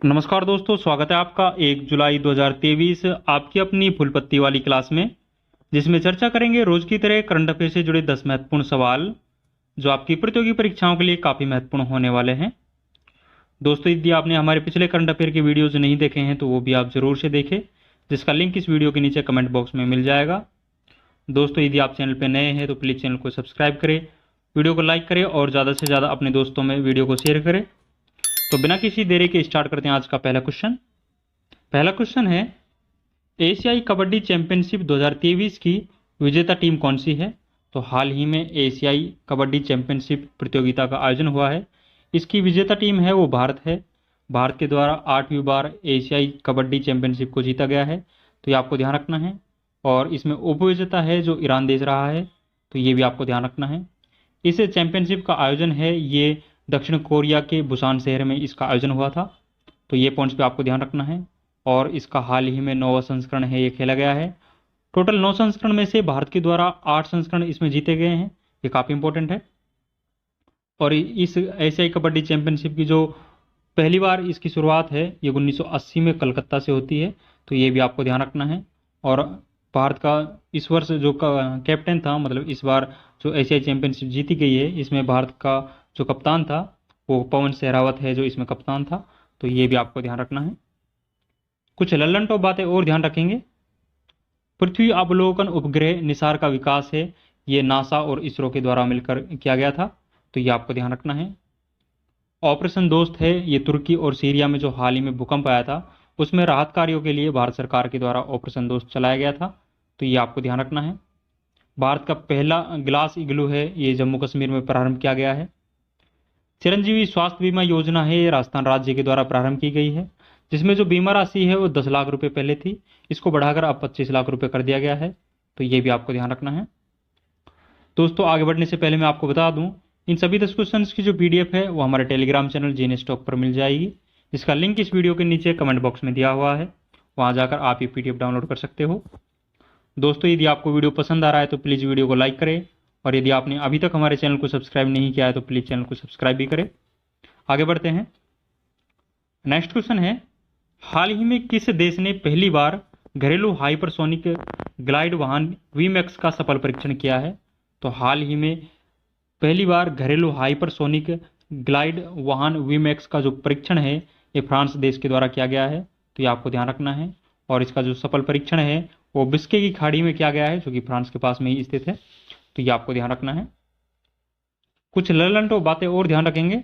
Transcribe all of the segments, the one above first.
नमस्कार दोस्तों, स्वागत है आपका 1 जुलाई 2023 आपकी अपनी फुल पत्ती वाली क्लास में, जिसमें चर्चा करेंगे रोज की तरह करंट अफेयर से जुड़े 10 महत्वपूर्ण सवाल जो आपकी प्रतियोगी परीक्षाओं के लिए काफ़ी महत्वपूर्ण होने वाले हैं। दोस्तों, यदि आपने हमारे पिछले करंट अफेयर के वीडियोज नहीं देखे हैं तो वो भी आप जरूर से देखें, जिसका लिंक इस वीडियो के नीचे कमेंट बॉक्स में मिल जाएगा। दोस्तों, यदि आप चैनल पर नए हैं तो प्लीज़ चैनल को सब्सक्राइब करें, वीडियो को लाइक करें और ज़्यादा से ज़्यादा अपने दोस्तों में वीडियो को शेयर करें। तो बिना किसी देरी के स्टार्ट करते हैं आज का पहला क्वेश्चन है, एशियाई कबड्डी चैंपियनशिप 2023 की विजेता टीम कौन सी है? तो हाल ही में एशियाई कबड्डी चैंपियनशिप प्रतियोगिता का आयोजन हुआ है। इसकी विजेता टीम है वो भारत है। भारत के द्वारा 8वीं बार एशियाई कबड्डी चैंपियनशिप को जीता गया है, तो ये आपको ध्यान रखना है। और इसमें उपविजेता है जो ईरान देश रहा है, तो ये भी आपको ध्यान रखना है। इस चैंपियनशिप का आयोजन है ये दक्षिण कोरिया के बुसान शहर में इसका आयोजन हुआ था, तो ये पॉइंट्स पे आपको ध्यान रखना है। और इसका हाल ही में 9वां संस्करण है ये खेला गया है। टोटल 9 संस्करण में से भारत के द्वारा 8 संस्करण इसमें जीते गए हैं, ये काफ़ी इंपॉर्टेंट है। और इस एशियाई कबड्डी चैंपियनशिप की जो पहली बार इसकी शुरुआत है ये 1980 में कलकत्ता से होती है, तो ये भी आपको ध्यान रखना है। और भारत का इस वर्ष जो कैप्टन था, मतलब इस बार जो एशियाई चैंपियनशिप जीती गई है, इसमें भारत का जो कप्तान था वो पवन सहरावत है जो इसमें कप्तान था, तो ये भी आपको ध्यान रखना है। कुछ लल्लन टॉप बातें और ध्यान रखेंगे। पृथ्वी अवलोकन उपग्रह निसार का विकास है ये नासा और इसरो के द्वारा मिलकर किया गया था, तो ये आपको ध्यान रखना है। ऑपरेशन दोस्त है ये तुर्की और सीरिया में जो हाल ही में भूकंप आया था उसमें राहत कार्यों के लिए भारत सरकार के द्वारा ऑपरेशन दोस्त चलाया गया था, तो ये आपको ध्यान रखना है। भारत का पहला ग्लास इग्लू है ये जम्मू कश्मीर में प्रारंभ किया गया है। चिरंजीवी स्वास्थ्य बीमा योजना है ये राजस्थान राज्य के द्वारा प्रारंभ की गई है, जिसमें जो बीमा राशि है वो 10 लाख रुपए पहले थी, इसको बढ़ाकर अब 25 लाख रुपए कर दिया गया है, तो ये भी आपको ध्यान रखना है। दोस्तों, आगे बढ़ने से पहले मैं आपको बता दूं, इन सभी 10 क्वेश्चन की जो PDF है वो हमारे टेलीग्राम चैनल जीएनएस टॉक पर मिल जाएगी, जिसका लिंक इस वीडियो के नीचे कमेंट बॉक्स में दिया हुआ है, वहाँ जाकर आप ये PDF डाउनलोड कर सकते हो। दोस्तों, यदि आपको वीडियो पसंद आ रहा है तो प्लीज़ वीडियो को लाइक करें, और यदि आपने अभी तक हमारे चैनल को सब्सक्राइब नहीं किया है तो प्लीज़ चैनल को सब्सक्राइब भी करें। आगे बढ़ते हैं। नेक्स्ट क्वेश्चन है, हाल ही में किस देश ने पहली बार घरेलू हाइपरसोनिक ग्लाइड वाहन वीमैक्स का सफल परीक्षण किया है? तो हाल ही में पहली बार घरेलू हाइपरसोनिक ग्लाइड वाहन वीमैक्स का जो परीक्षण है ये फ्रांस देश के द्वारा किया गया है, तो ये आपको ध्यान रखना है। और इसका जो सफल परीक्षण है वो बिस्के की खाड़ी में किया गया है, जो कि फ्रांस के पास में ही स्थित है, तो ये आपको ध्यान रखना है। कुछ ललंटो बातें और ध्यान रखेंगे।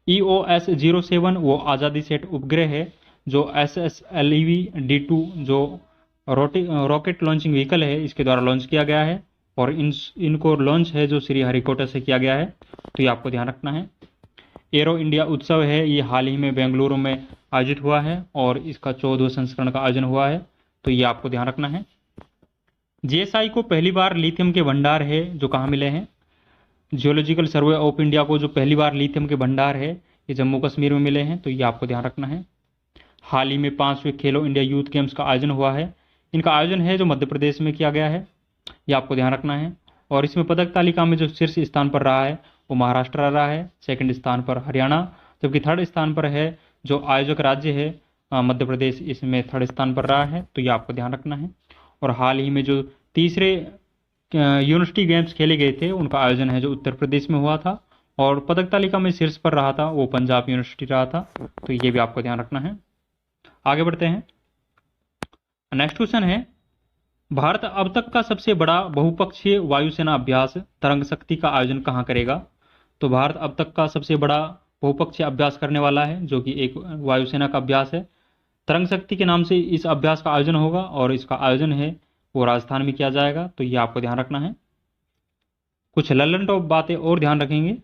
EOS-07 वो आज़ादी सेट उपग्रह है जो SSLV-D2 जो रॉकेट लॉन्चिंग व्हीकल है इसके द्वारा लॉन्च किया गया है, और इनको लॉन्च है जो श्री हरिकोटा से किया गया है, तो ये आपको ध्यान रखना है। एरो इंडिया उत्सव है ये हाल ही में बेंगलुरु में आयोजित हुआ है और इसका 14वां संस्करण का आयोजन हुआ है, तो ये आपको ध्यान रखना है। GSI को पहली बार लिथियम के भंडार है जो कहाँ मिले हैं? जियोलॉजिकल सर्वे ऑफ इंडिया को जो पहली बार लिथियम के भंडार है ये जम्मू कश्मीर में मिले हैं, तो ये आपको ध्यान रखना है। हाल ही में 5वें खेलो इंडिया यूथ गेम्स का आयोजन हुआ है, इनका आयोजन है जो मध्य प्रदेश में किया गया है, ये आपको ध्यान रखना है। और इसमें पदक तालिका में जो शीर्ष स्थान पर रहा है वो महाराष्ट्र रहा है, सेकंड स्थान पर हरियाणा, जबकि थर्ड स्थान पर है जो आयोजक राज्य है मध्य प्रदेश, इसमें थर्ड स्थान पर रहा है, तो ये आपको ध्यान रखना है। और हाल ही में जो तीसरे यूनिवर्सिटी गेम्स खेले गए थे उनका आयोजन है जो उत्तर प्रदेश में हुआ था, और पदक तालिका में शीर्ष पर रहा था वो पंजाब यूनिवर्सिटी रहा था, तो ये भी आपको ध्यान रखना है। आगे बढ़ते हैं। नेक्स्ट क्वेश्चन है, भारत अब तक का सबसे बड़ा बहुपक्षीय वायुसेना अभ्यास तरंग शक्ति का आयोजन कहाँ करेगा? तो भारत अब तक का सबसे बड़ा बहुपक्षीय अभ्यास करने वाला है जो कि एक वायुसेना का अभ्यास है। तरंग शक्ति के नाम से इस अभ्यास का आयोजन होगा, और इसका आयोजन है वो राजस्थान में किया जाएगा, तो ये आपको ध्यान रखना है। कुछ लल्लन टॉप बातें और ध्यान रखेंगे।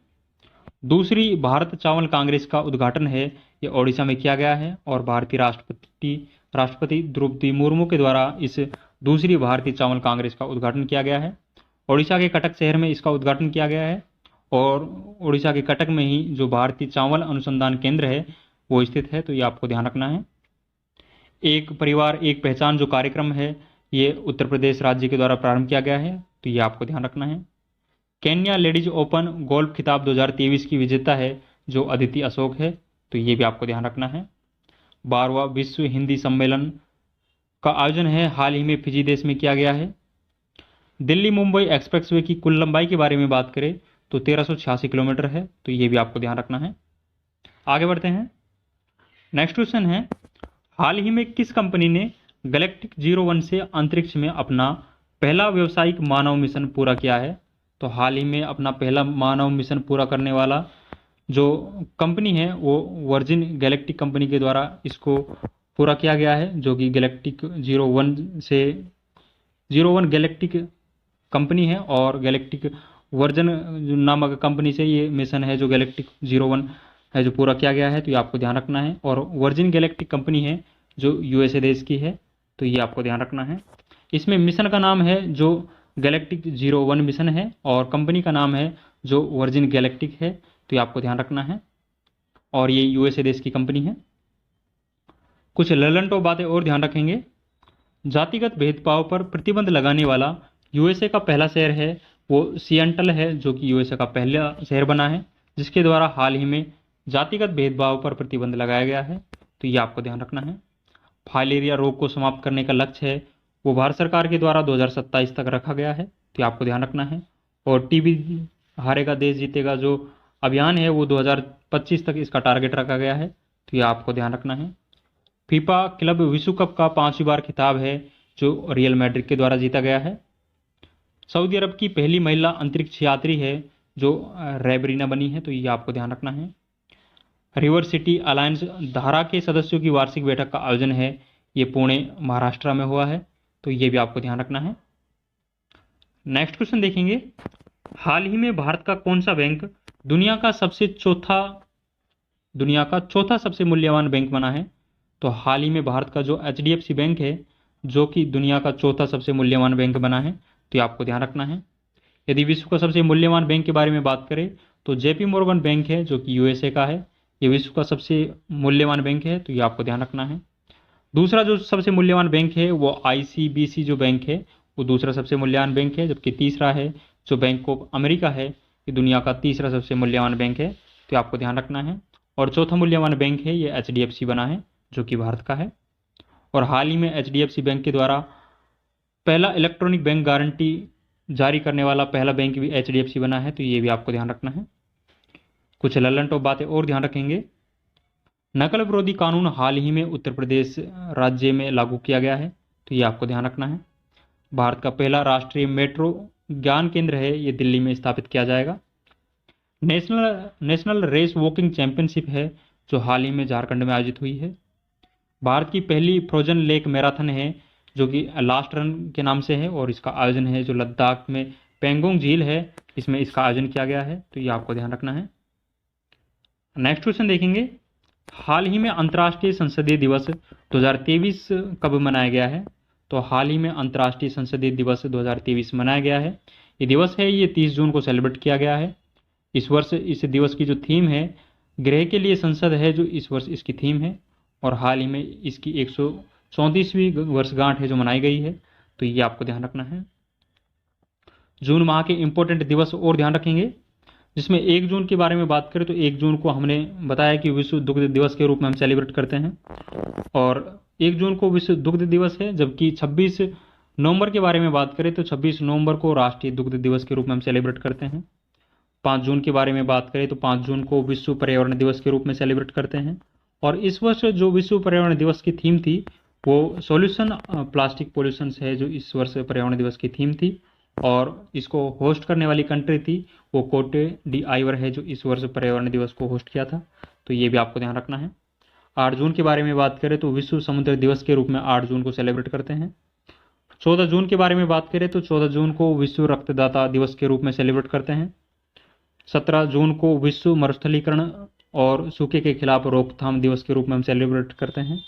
दूसरी भारत चावल कांग्रेस का उद्घाटन है ये ओडिशा में किया गया है, और भारतीय राष्ट्रपति द्रौपदी मुर्मू के द्वारा इस दूसरी भारतीय चावल कांग्रेस का उद्घाटन किया गया है। ओडिशा के कटक शहर में इसका उद्घाटन किया गया है, और ओडिशा के कटक में ही जो भारतीय चावल अनुसंधान केंद्र है वो स्थित है, तो ये आपको ध्यान रखना है। एक परिवार एक पहचान जो कार्यक्रम है ये उत्तर प्रदेश राज्य के द्वारा प्रारंभ किया गया है, तो ये आपको ध्यान रखना है। केन्या लेडीज ओपन गोल्फ खिताब 2023 की विजेता है जो अदिति अशोक है, तो ये भी आपको ध्यान रखना है। 12वां विश्व हिंदी सम्मेलन का आयोजन है हाल ही में फिजी देश में किया गया है। दिल्ली मुंबई एक्सप्रेसवे की कुल लंबाई के बारे में बात करें तो 1386 किलोमीटर है, तो ये भी आपको ध्यान रखना है। आगे बढ़ते हैं। नेक्स्ट क्वेश्चन है, हाल ही में किस कंपनी ने गैलेक्टिक 01 से अंतरिक्ष में अपना पहला व्यावसायिक मानव मिशन पूरा किया है? तो हाल ही में अपना पहला मानव मिशन पूरा करने वाला जो कंपनी है वो वर्जिन गैलेक्टिक कंपनी के द्वारा इसको पूरा किया गया है, जो कि गैलेक्टिक 01 गैलेक्टिक कंपनी है और गैलेक्टिक वर्जन नामक कंपनी से ये मिशन है जो गैलेक्टिक 01 है जो पूरा किया गया है, तो ये आपको ध्यान रखना है। और वर्जिन गैलेक्टिक कंपनी है जो यूएसए देश की है, तो ये आपको ध्यान रखना है। इसमें मिशन का नाम है जो गैलेक्टिक 01 मिशन है और कंपनी का नाम है जो वर्जिन गैलेक्टिक है, तो ये आपको ध्यान रखना है और ये यूएसए देश की कंपनी है। कुछ ललनटो बातें और ध्यान रखेंगे। जातिगत भेदभाव पर प्रतिबंध लगाने वाला यूएसए का पहला शहर है वो सिएटल है, जो कि यूएसए का पहला शहर बना है जिसके द्वारा हाल ही में जातिगत भेदभाव पर प्रतिबंध लगाया गया है, तो ये आपको ध्यान रखना है। फाइलेरिया रोग को समाप्त करने का लक्ष्य है वो भारत सरकार के द्वारा 2027 तक रखा गया है, तो ये आपको ध्यान रखना है। और टीबी हारेगा देश जीतेगा जो अभियान है वो 2025 तक इसका टारगेट रखा गया है, तो ये आपको ध्यान रखना है। फीफा क्लब विश्व कप का 5वीं बार खिताब है जो रियल मैड्रिड के द्वारा जीता गया है। सऊदी अरब की पहली महिला अंतरिक्ष यात्री है जो रेबरीना बनी है, तो ये आपको ध्यान रखना है। रिवर सिटी अलायंस धारा के सदस्यों की वार्षिक बैठक का आयोजन है ये पुणे महाराष्ट्र में हुआ है, तो ये भी आपको ध्यान रखना है। नेक्स्ट क्वेश्चन देखेंगे, हाल ही में भारत का कौन सा बैंक दुनिया का चौथा सबसे मूल्यवान बैंक बना है? तो हाल ही में भारत का जो एचडीएफसी बैंक है जो कि दुनिया का चौथा सबसे मूल्यवान बैंक बना है, तो ये आपको ध्यान रखना है। यदि विश्व का सबसे मूल्यवान बैंक के बारे में बात करें तो जेपी मॉर्गन बैंक है जो कि यूएसए का है, ये विश्व का सबसे मूल्यवान बैंक है, तो ये आपको ध्यान रखना है। दूसरा जो सबसे मूल्यवान बैंक है वो आईसीबीसी जो बैंक है वो दूसरा सबसे मूल्यवान बैंक है, जबकि तीसरा है जो बैंक ऑफ अमेरिका है ये दुनिया का तीसरा सबसे मूल्यवान बैंक है, तो आपको ध्यान रखना है। और चौथा मूल्यवान बैंक है ये एचडीएफसी बना है जो कि भारत का है। और हाल ही में एचडीएफसी बैंक के द्वारा पहला इलेक्ट्रॉनिक बैंक गारंटी जारी करने वाला पहला बैंक भी एचडीएफसी बना है, तो ये भी आपको ध्यान रखना है। कुछ लल्लनटॉप बातें और ध्यान रखेंगे। नकल विरोधी कानून हाल ही में उत्तर प्रदेश राज्य में लागू किया गया है, तो ये आपको ध्यान रखना है। भारत का पहला राष्ट्रीय मेट्रो ज्ञान केंद्र है ये दिल्ली में स्थापित किया जाएगा। नेशनल रेस वॉकिंग चैंपियनशिप है जो हाल ही में झारखंड में आयोजित हुई है। भारत की पहली फ्रोजन लेक मैराथन है जो कि लास्ट रन के नाम से है और इसका आयोजन है जो लद्दाख में पेंगोंग झील है इसमें इसका आयोजन किया गया है, तो ये आपको ध्यान रखना है। नेक्स्ट क्वेश्चन देखेंगे, हाल ही में अंतर्राष्ट्रीय संसदीय दिवस 2023 कब मनाया गया है? तो हाल ही में अंतर्राष्ट्रीय संसदीय दिवस 2023 मनाया गया है। ये दिवस है ये 30 जून को सेलिब्रेट किया गया है। इस वर्ष इस दिवस की जो थीम है गृह के लिए संसद है जो इस वर्ष इसकी थीम है और हाल ही में इसकी 134वीं वर्षगांठ है जो मनाई गई है, तो ये आपको ध्यान रखना है। जून माह के इंपॉर्टेंट दिवस और ध्यान रखेंगे, जिसमें 1 जून के बारे में बात करें तो 1 जून को हमने बताया कि विश्व दुग्ध दिवस के रूप में हम सेलिब्रेट करते हैं और 1 जून को विश्व दुग्ध दिवस है। जबकि 26 नवंबर के बारे में बात करें तो 26 नवंबर को राष्ट्रीय दुग्ध दिवस के रूप में हम सेलिब्रेट करते हैं। 5 जून के बारे में बात करें तो 5 जून को विश्व पर्यावरण दिवस के रूप में सेलिब्रेट करते हैं। और इस वर्ष जो विश्व पर्यावरण दिवस की थीम थी वो सॉल्यूशन प्लास्टिक पोल्यूशन है जो इस वर्ष पर्यावरण दिवस की थीम थी और इसको होस्ट करने वाली कंट्री थी वो कोटे डी आइवर है जो इस वर्ष पर्यावरण दिवस को होस्ट किया था, तो ये भी आपको ध्यान रखना है। 8 जून के बारे में बात करें तो विश्व समुद्र दिवस के रूप में 8 जून को सेलिब्रेट करते हैं। 14 जून के बारे में बात करें तो 14 जून को विश्व रक्तदाता दिवस के रूप में सेलिब्रेट करते हैं। 17 जून को विश्व मरुस्थलीकरण और सूखे के खिलाफ रोकथाम दिवस के रूप में हम सेलिब्रेट करते हैं।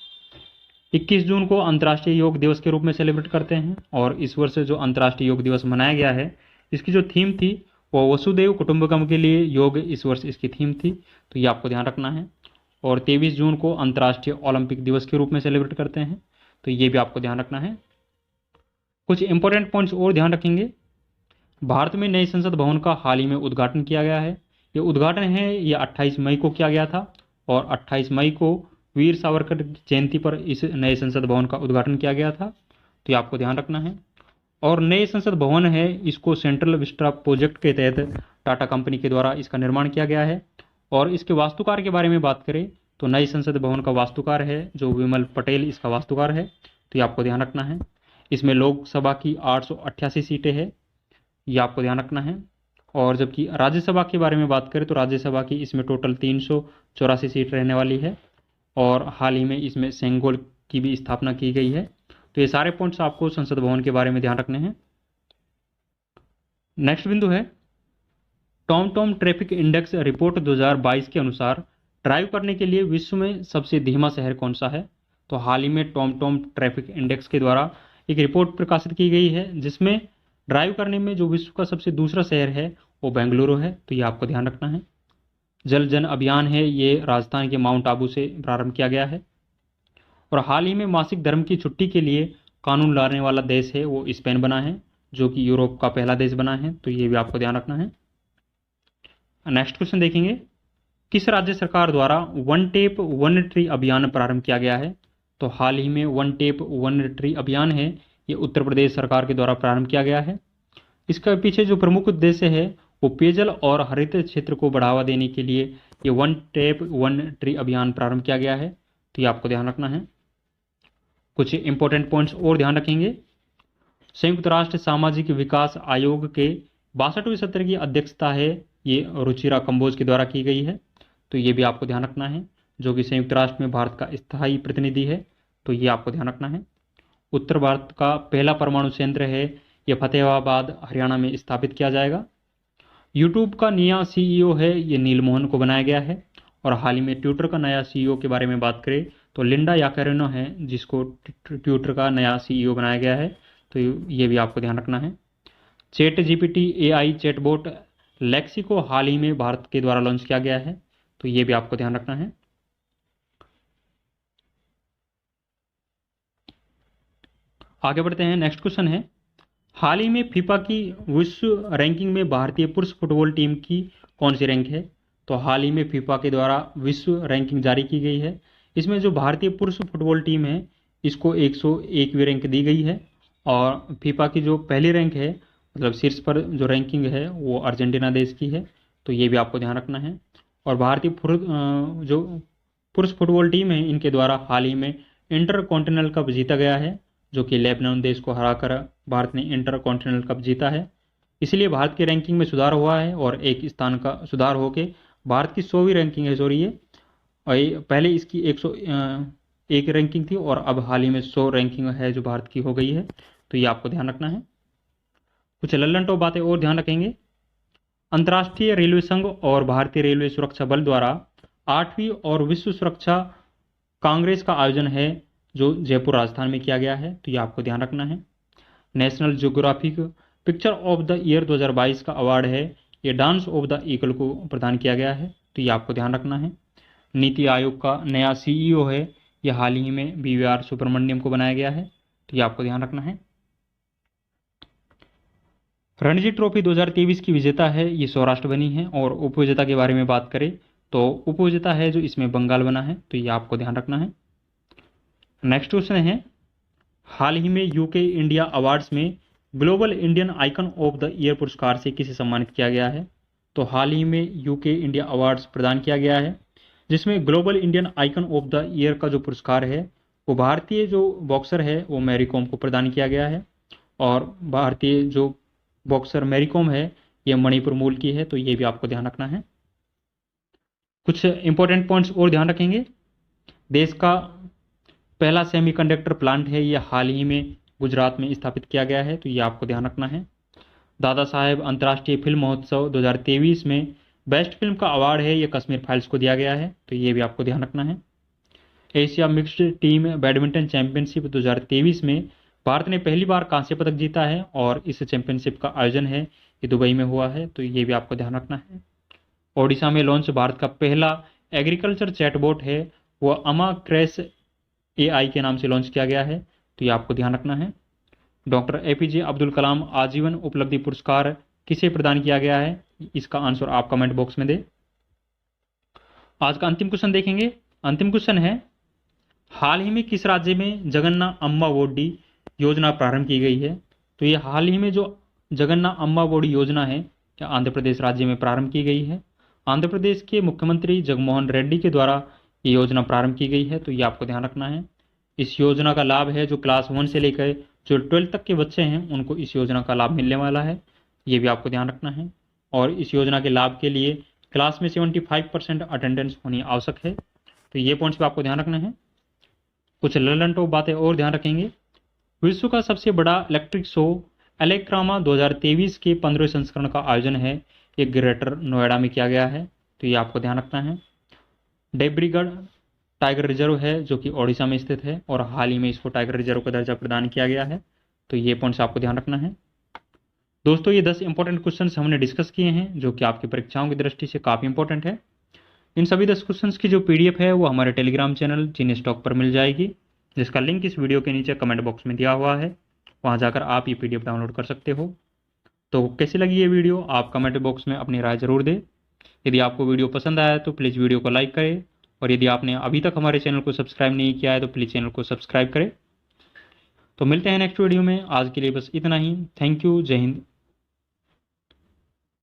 21 जून को अंतर्राष्ट्रीय योग दिवस के रूप में सेलिब्रेट करते हैं और इस वर्ष जो अंतर्राष्ट्रीय योग दिवस मनाया गया है इसकी जो थीम थी वो वसुदेव कुटुंबकम के लिए योग इस वर्ष इसकी थीम थी, तो ये आपको ध्यान रखना है। और 23 जून को अंतर्राष्ट्रीय ओलंपिक दिवस के रूप में सेलिब्रेट करते हैं, तो ये भी आपको ध्यान रखना है। कुछ इंपॉर्टेंट पॉइंट्स और ध्यान रखेंगे। भारत में नए संसद भवन का हाल ही में उद्घाटन किया गया है। ये उद्घाटन है ये 28 मई को किया गया था और 28 मई को वीर सावरकर जयंती पर इस नए संसद भवन का उद्घाटन किया गया था, तो ये आपको ध्यान रखना है। और नए संसद भवन है, इसको सेंट्रल विस्टा प्रोजेक्ट के तहत टाटा कंपनी के द्वारा इसका निर्माण किया गया है। और इसके वास्तुकार के बारे में बात करें तो नए संसद भवन का वास्तुकार है जो विमल पटेल इसका वास्तुकार है, तो ये आपको ध्यान रखना है। इसमें लोकसभा की 888 सीटें हैं, ये आपको ध्यान रखना है। और जबकि राज्यसभा के बारे में बात करें तो राज्यसभा की इसमें टोटल 384 सीट रहने वाली है और हाल ही में इसमें सेंगोल की भी स्थापना की गई है। तो ये सारे पॉइंट्स आपको संसद भवन के बारे में ध्यान रखने हैं। नेक्स्ट बिंदु है टॉम ट्रैफिक इंडेक्स रिपोर्ट 2022 के अनुसार ड्राइव करने के लिए विश्व में सबसे धीमा शहर कौन सा है। तो हाल ही में टॉम ट्रैफिक इंडेक्स के द्वारा एक रिपोर्ट प्रकाशित की गई है जिसमें ड्राइव करने में जो विश्व का सबसे दूसरा शहर है वो बेंगलुरु है, तो ये आपको ध्यान रखना है। जल जन अभियान है, ये राजस्थान के माउंट आबू से प्रारंभ किया गया है। और हाल ही में मासिक धर्म की छुट्टी के लिए कानून लाने वाला देश है वो स्पेन बना है, जो कि यूरोप का पहला देश बना है, तो ये भी आपको ध्यान रखना है। नेक्स्ट क्वेश्चन देखेंगे, किस राज्य सरकार द्वारा वन टेप वन ट्री अभियान प्रारंभ किया गया है। तो हाल ही में वन टेप वन ट्री अभियान है, ये उत्तर प्रदेश सरकार के द्वारा प्रारंभ किया गया है। इसका पीछे जो प्रमुख उद्देश्य है वो पेयजल और हरित क्षेत्र को बढ़ावा देने के लिए ये वन टेप वन ट्री अभियान प्रारंभ किया गया है, तो ये आपको ध्यान रखना है। कुछ इंपॉर्टेंट पॉइंट्स और ध्यान रखेंगे। संयुक्त राष्ट्र सामाजिक विकास आयोग के 62वें सत्र की अध्यक्षता है ये रुचिरा कंबोज के द्वारा की गई है, तो ये भी आपको ध्यान रखना है, जो कि संयुक्त राष्ट्र में भारत का स्थायी प्रतिनिधि है, तो ये आपको ध्यान रखना है। उत्तर भारत का पहला परमाणु संयंत्र है ये फतेहाबाद हरियाणा में स्थापित किया जाएगा। यूट्यूब का नया सीईओ है ये नील मोहन को बनाया गया है। और हाल ही में ट्विटर का नया सीईओ के बारे में बात करें तो लिंडा याकारिनो है जिसको ट्विटर का नया सीईओ बनाया गया है, तो ये भी आपको ध्यान रखना है। Chat GPT AI chatbot Lexi को हाल ही में भारत के द्वारा लॉन्च किया गया है, तो ये भी आपको ध्यान रखना है। आगे बढ़ते हैं, नेक्स्ट क्वेश्चन है, हाल ही में फीफा की विश्व रैंकिंग में भारतीय पुरुष फुटबॉल टीम की कौन सी रैंक है। तो हाल ही में फीफा के द्वारा विश्व रैंकिंग जारी की गई है, इसमें जो भारतीय पुरुष फुटबॉल टीम है इसको 101वीं रैंक दी गई है। और फीफा की जो पहली रैंक है मतलब शीर्ष पर जो रैंकिंग है वो अर्जेंटीना देश की है, तो ये भी आपको ध्यान रखना है। और भारतीय जो पुरुष फुटबॉल टीम है इनके द्वारा हाल ही में इंटर कॉन्टिनेंटल कप जीता गया है, जो कि लेबनान देश को हराकर भारत ने इंटर कॉन्टिनेंटल कप जीता है। इसलिए भारत की रैंकिंग में सुधार हुआ है और एक स्थान का सुधार होकर भारत की 100वीं रैंकिंग है सॉरी ये, और पहले इसकी 101 रैंकिंग थी और अब हाल ही में 100 रैंकिंग है जो भारत की हो गई है, तो ये आपको ध्यान रखना है। कुछ लल्लन टॉप बातें और ध्यान रखेंगे। अंतर्राष्ट्रीय रेलवे संघ और भारतीय रेलवे सुरक्षा बल द्वारा 8वीं और विश्व सुरक्षा कांग्रेस का आयोजन है जो जयपुर राजस्थान में किया गया है, तो ये आपको ध्यान रखना है। National geographic picture of the year 2022 का अवार्ड है ये डांस ऑफ द ईगल को प्रदान किया गया है, तो ये आपको ध्यान रखना है। नीति आयोग का नया सीईओ है ये हाल ही में बीवीआर सुब्रमण्यम को बनाया गया है, तो ये आपको ध्यान रखना है। रणजी ट्रॉफी 2023 की विजेता है ये सौराष्ट्र बनी है। और उपविजेता के बारे में बात करें तो उपविजेता है जो इसमें बंगाल बना है, तो ये आपको ध्यान रखना है। नेक्स्ट क्वेश्चन है, हाल ही में यूके इंडिया अवार्ड्स में global Indian icon of the year पुरस्कार से किसे सम्मानित किया गया है। तो हाल ही में यूके इंडिया अवार्ड्स प्रदान किया गया है जिसमें global Indian icon of the year का जो पुरस्कार है वो भारतीय जो बॉक्सर है वो मैरी कॉम को प्रदान किया गया है। और भारतीय जो बॉक्सर मैरी कॉम है ये मणिपुर मूल की है, तो ये भी आपको ध्यान रखना है। कुछ इंपॉर्टेंट पॉइंट्स और ध्यान रखेंगे। देश का पहला सेमीकंडक्टर प्लांट है ये हाल ही में गुजरात में स्थापित किया गया है, तो ये आपको ध्यान रखना है। दादा साहेब अंतर्राष्ट्रीय फिल्म महोत्सव 2023 में बेस्ट फिल्म का अवार्ड है ये कश्मीर फाइल्स को दिया गया है, तो ये भी आपको ध्यान रखना है। Asia mixed team badminton championship 2023 में भारत ने पहली बार कांस्य पदक जीता है और इस चैंपियनशिप का आयोजन है ये दुबई में हुआ है, तो ये भी आपको ध्यान रखना है। ओडिशा में लॉन्च भारत का पहला एग्रीकल्चर चैटबॉट है वो अमा क्रैश एआई के नाम से लॉन्च किया गया है, तो ये आपको ध्यान रखना है। डॉक्टर एपीजे अब्दुल कलाम आजीवन उपलब्धि पुरस्कार किसे प्रदान किया गया है, इसका आंसर आप कमेंट बॉक्स में दें। आज का अंतिम क्वेश्चन देखेंगे। अंतिम क्वेश्चन है, हाल ही में किस राज्य में जगन्ना अम्मा वोडी योजना प्रारंभ की गई है? तो ये हाल ही में जो जगन्ना अम्मा वोडी योजना है, क्या आंध्र प्रदेश राज्य में प्रारंभ की गई है। आंध्र प्रदेश के मुख्यमंत्री जगनमोहन रेड्डी के द्वारा ये योजना प्रारंभ की गई है, तो ये आपको ध्यान रखना है। इस योजना का लाभ है जो क्लास 1 से लेकर जो 12 तक के बच्चे हैं उनको इस योजना का लाभ मिलने वाला है, ये भी आपको ध्यान रखना है। और इस योजना के लाभ के लिए क्लास में 75% अटेंडेंस होनी आवश्यक है, तो ये पॉइंट्स भी आपको ध्यान रखना है। कुछ ललन टॉप बातें और ध्यान रखेंगे। विश्व का सबसे बड़ा इलेक्ट्रिक शो एलेक्रामा 2023 के 15वें संस्करण का आयोजन है, ये ग्रेटर नोएडा में किया गया है, तो ये आपको ध्यान रखना है। देब्रीगढ़ टाइगर रिजर्व है जो कि ओडिशा में स्थित है और हाल ही में इसको टाइगर रिजर्व का दर्जा प्रदान किया गया है, तो ये पॉइंट्स आपको ध्यान रखना है। दोस्तों, ये 10 इंपॉर्टेंट क्वेश्चंस हमने डिस्कस किए हैं जो कि आपकी परीक्षाओं की दृष्टि से काफ़ी इंपॉर्टेंट है। इन सभी 10 क्वेश्चंस की जो PDF है वो हमारे टेलीग्राम चैनल जीनी स्टॉक पर मिल जाएगी, जिसका लिंक इस वीडियो के नीचे कमेंट बॉक्स में दिया हुआ है, वहाँ जाकर आप ये PDF डाउनलोड कर सकते हो। तो कैसी लगी ये वीडियो आप कमेंट बॉक्स में अपनी राय जरूर दें। यदि आपको वीडियो पसंद आया तो प्लीज़ वीडियो को लाइक करें, और यदि आपने अभी तक हमारे चैनल को सब्सक्राइब नहीं किया है तो प्लीज़ चैनल को सब्सक्राइब करें। तो मिलते हैं नेक्स्ट वीडियो में, आज के लिए बस इतना ही। थैंक यू, जय हिंद,